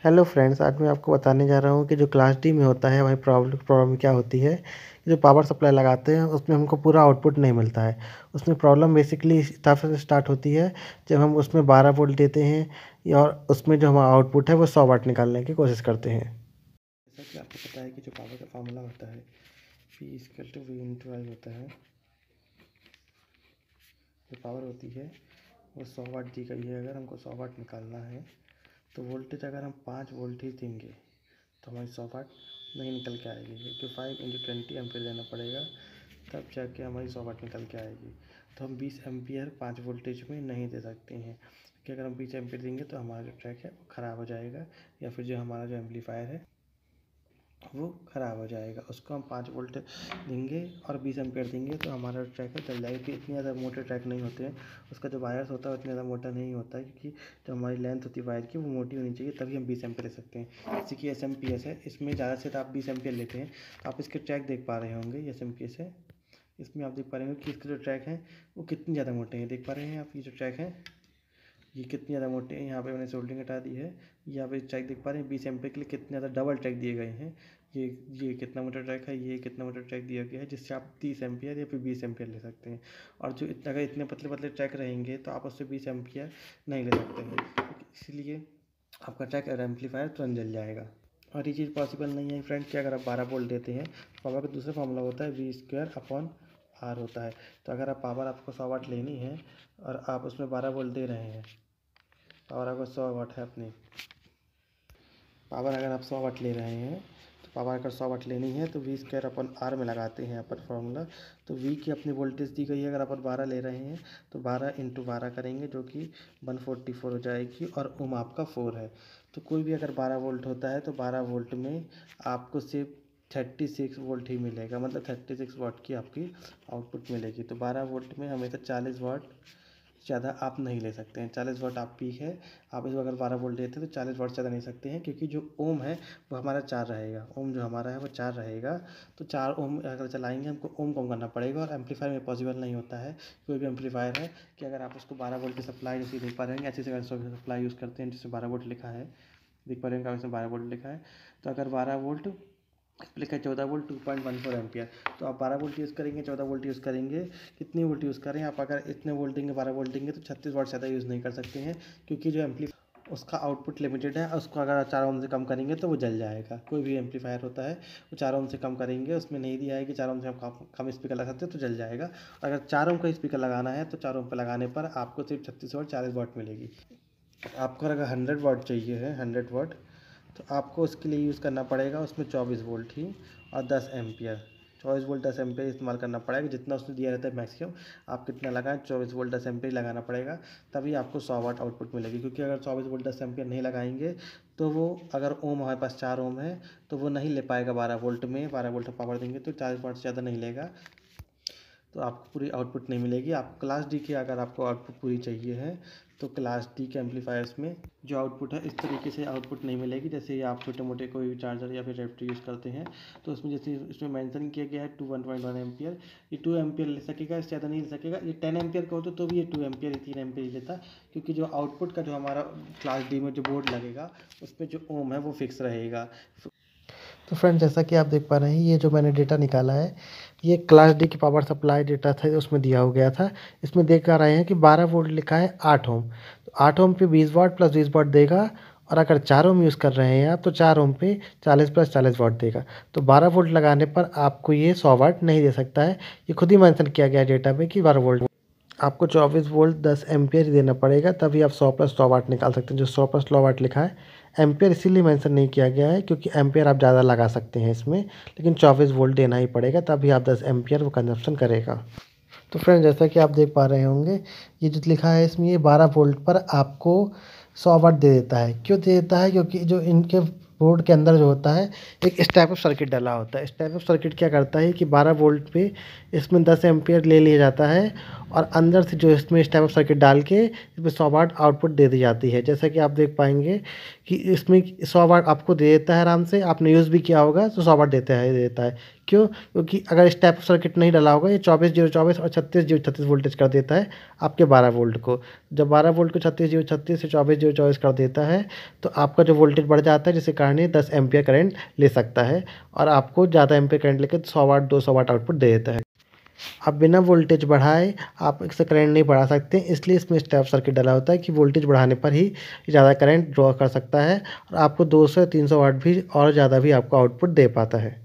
Hello friends, आज मैं आपको बताने जा रहा हूँ कि जो क्लास डी में होता है वही प्रॉब्लम क्या होती है। जो पावर सप्लाई लगाते हैं उसमें हमको पूरा आउटपुट नहीं मिलता है। उसमें प्रॉब्लम बेसिकली तब से स्टार्ट होती है जब हम उसमें 12 वोल्ट देते हैं और उसमें जो हमारा आउटपुट है वो 100 वाट निकालने की कोशिश करते हैं। जैसा कि आपको पता है कि जो पावर का फार्मूला होता है P=V/I होता है। जो पावर होती है वो 100 वाट दी गई है। अगर हमको 100 वाट निकालना है तो वोल्टेज अगर हम 5 वोल्टेज देंगे तो हमारी 100 वाट नहीं निकल के आएगी, क्योंकि 5 × 20 एम्पीयर देना पड़ेगा, तब जाके हमारी 100 वाट निकल के आएगी। तो हम 20 एम्पीयर 5 वोल्टेज में नहीं दे सकते हैं, कि अगर हम 20 एम्पीयर देंगे तो हमारा जो ट्रैक है वो ख़राब हो जाएगा, या फिर जो हमारा जो एम्पलीफायर है वो ख़राब हो जाएगा। उसको हम 5 वोल्ट देंगे और 20 एम्पीयर देंगे तो हमारा ट्रैक है चल जाएगा, क्योंकि इतनी ज़्यादा मोटे ट्रैक नहीं होते हैं। उसका जो वायर्स होता है उतना ज़्यादा मोटा नहीं होता है, क्योंकि जो हमारी लेंथ होती है वायर की वो मोटी होनी चाहिए, तभी हम 20 एम्पीयर ले सकते हैं। जैसे कि SMPS है, इसमें ज़्यादा से आप 20 एम्पीयर लेते हैं तो आप इसके ट्रैक देख पा रहे होंगे। SMPS है, इसमें आप देख पा रहे होंगे कि इसके जो ट्रैक हैं वो कितनी ज़्यादा मोटे हैं। देख पा रहे हैं आप, ये जो ट्रैक है ये कितनी ज़्यादा मोटे हैं। यहाँ पे मैंने सोल्डरिंग हटा दी है। यहाँ पे ट्रैक देख पा रहे हैं 20 एम्पीयर के लिए कितने ज़्यादा डबल ट्रैक दिए गए हैं। ये कितना मोटा ट्रैक है, ये कितना मोटा ट्रैक दिया गया है, जिससे आप 30 एम्पीयर या फिर 20 एम्पीयर ले सकते हैं। और जो अगर इतने पतले पतले ट्रैक रहेंगे तो आप उससे 20 एम्पीयर नहीं ले सकते हैं, इसलिए आपका ट्रैक और एम्पलीफायर तुरंत जल जाएगा। और ये चीज़ पॉसिबल नहीं है फ्रेंड कि अगर आप 12 वोल्ट देते हैं तो पावर का दूसरा फार्मूला होता है V²/R होता है। तो अगर आप पावर आपको 100 वाट लेनी है और आप उसमें 12 वोल्ट दे रहे हैं, पावर आपको 100 वाट है अपनी पावर, अगर आप 100 वाट ले रहे हैं तो पावर अगर 100 वाट लेनी है तो V²/R में लगाते हैं अपन फार्मूला। तो V की अपनी वोल्टेज दी गई है, अगर अपन 12 ले रहे हैं तो 12 × 12 करेंगे जो कि 144 हो जाएगी, और ओम आपका 4 है। तो कोई भी अगर 12 वोल्ट होता है तो 12 वोल्ट में आपको सिर्फ 36 वोल्ट ही मिलेगा, मतलब 36 वाट की आपकी आउटपुट मिलेगी। तो 12 वोल्ट में हमेशा 40 वाट ज़्यादा आप नहीं ले सकते हैं। 40 वाट आप पीक है, आप इसको अगर 12 वोल्ट देते हैं तो 40 वाट ज़्यादा नहीं सकते हैं, क्योंकि जो ओम है वो हमारा 4 रहेगा। ओम जो हमारा है वो 4 रहेगा। तो 4 ओम अगर चलाएंगे हमको ओम कम करना पड़ेगा, और एम्पलीफायर में पॉसिबल नहीं होता है। कोई भी एम्पलीफायर है कि अगर आप उसको 12 वोल्ट की सप्लाई जैसे देख पा रहे हैं, ऐसे से सप्लाई यूज़ करते हैं जिसमें 12 वोल्ट लिखा है, देख पा रहे हैं इसमें 12 वोल्ट लिखा है। तो अगर 12 वोल्ट लिखा है 14 वोल्ट 2.14 एम्पियर, तो आप 12 वोल्ट यूज़ करेंगे, 14 वोल्ट यूज़ करेंगे, कितनी वोल्ट यूज़ करें आप, अगर इतने वोल्ट देंगे 12 वोल्ट देंगे तो 36 वाट ज़्यादा यूज़ नहीं कर सकते हैं, क्योंकि जो उसका आउटपुट लिमिटेड है। उसको अगर 4 ओम से कम करेंगे तो वो जल जाएगा। कोई भी एम्पलीफायर होता है वो 4 ओम से कम करेंगे, उसमें नहीं दिया है कि 4 ओम से हम कम स्पीकर लगा सकते हैं तो जल जाएगा। अगर 4 ओम का स्पीकर लगाना है तो 4 ओम पर लगाने पर आपको सिर्फ 36 वाट 40 वाट मिलेगी। आपको अगर 100 वाट चाहिए है, 100 वाट, तो आपको उसके लिए यूज़ करना पड़ेगा उसमें 24 वोल्ट ही और 10 एम्पियर। 24 वोल्ट 10 एम्पियर इस्तेमाल करना पड़ेगा, जितना उसने दिया रहता है मैक्सिमम आप कितना लगाएं, 24 वोल्ट 10 एम्पियर लगाना पड़ेगा, तभी आपको 100 वाट आउटपुट मिलेगी। क्योंकि अगर 24 वोल्ट 10 एम्पियर नहीं लगाएंगे तो वो, अगर ओम हमारे पास 4 ओम है तो वो नहीं ले पाएगा 12 वोल्ट में। 12 वोल्ट पावर देंगे तो 40 वाट से ज़्यादा नहीं लेगा, तो आपको पूरी आउटपुट नहीं मिलेगी। आप क्लास डी की अगर आपको आउटपुट पूरी चाहिए है तो क्लास डी के एम्पलीफायर्स में जो आउटपुट है इस तरीके से आउटपुट नहीं मिलेगी। जैसे आप छोटे मोटे कोई चार्जर या फिर रेफ्रिजरेटर यूज़ करते हैं तो उसमें जैसे इसमें मेंशन किया गया है 1.1 एम्पियर, ये 2 एम्पियर ले सकेगा, इससे ज़्यादा नहीं ले सकेगा। ये 10 एम्पियर का होता तो भी ये 2 एम्पियर 3 एम्पियर ही लेता, क्योंकि जो आउटपुट का जो हमारा क्लास डी में जो बोर्ड लगेगा उस पर जो ओम है वो फिक्स रहेगा। तो फ्रेंड, जैसा कि आप देख पा रहे हैं ये जो मैंने डेटा निकाला है ये क्लास डी की पावर सप्लाई डेटा था, उसमें दिया हो गया था। इसमें देख पा रहे हैं कि 12 वोल्ट लिखा है 8 ओम, तो 8 ओम पे 20 वाट प्लस 20 वाट देगा, और अगर 4 ओम यूज़ कर रहे हैं आप तो 4 ओम पे 40 प्लस 40 वाट देगा। तो 12 वोल्ट लगाने पर आपको ये 100 वाट नहीं दे सकता है। ये खुद ही मेंशन किया गया है डेटा में कि 12 वोल्ट आपको 24 वोल्ट 10 एम्पियर ही देना पड़ेगा, तभी आप 100 प्लस 100 वाट निकाल सकते हैं। जो 100 प्लस 100 वाट लिखा है एम्पियर इसीलिए मेंशन नहीं किया गया है क्योंकि एम्पियर आप ज़्यादा लगा सकते हैं इसमें, लेकिन 24 वोल्ट देना ही पड़ेगा, तभी आप 10 एम्पियर वो कंजप्शन करेगा। तो फ्रेंड, जैसा कि आप देख पा रहे होंगे ये जो लिखा है इसमें ये 12 वोल्ट पर आपको 100 वाट दे देता है। क्यों दे देता है? क्योंकि जो इनके बोर्ड के अंदर जो होता है एक स्टेप अप सर्किट डाला होता है। स्टेप अप सर्किट क्या करता है कि 12 वोल्ट पे इसमें 10 एम्पियर ले लिया जाता है और अंदर से जो इसमें स्टेप अप सर्किट डाल के इसमें 100 वाट आउटपुट दे दी जाती है। जैसा कि आप देख पाएंगे कि इसमें 100 वाट आपको दे देता है आराम से। आपने यूज़ भी किया होगा तो 100 वाट देता है। क्यों? क्योंकि अगर स्टेप अप सर्किट नहीं डाला होगा ये 24 और 36 वोल्टेज कर देता है आपके 12 वोल्ट को। जब 12 वोल्ट को 36 से 24 कर देता है तो आपका जो वोल्टेज बढ़ जाता है, जिसके कारण ये 10 एम्पियर करंट ले सकता है और आपको ज़्यादा एम्पियर करंट लेकर 100 वाट 200 वाट आउटपुट दे देता है। आप बिना वोल्टेज बढ़ाए आप इससे करंट नहीं बढ़ा सकते, इसलिए इसमें स्टेप सर्किट डाला होता है कि वोल्टेज बढ़ाने पर ही ज़्यादा करंट ड्रॉ कर सकता है और आपको 200 300 वाट भी और ज़्यादा भी आपको आउटपुट दे पाता है।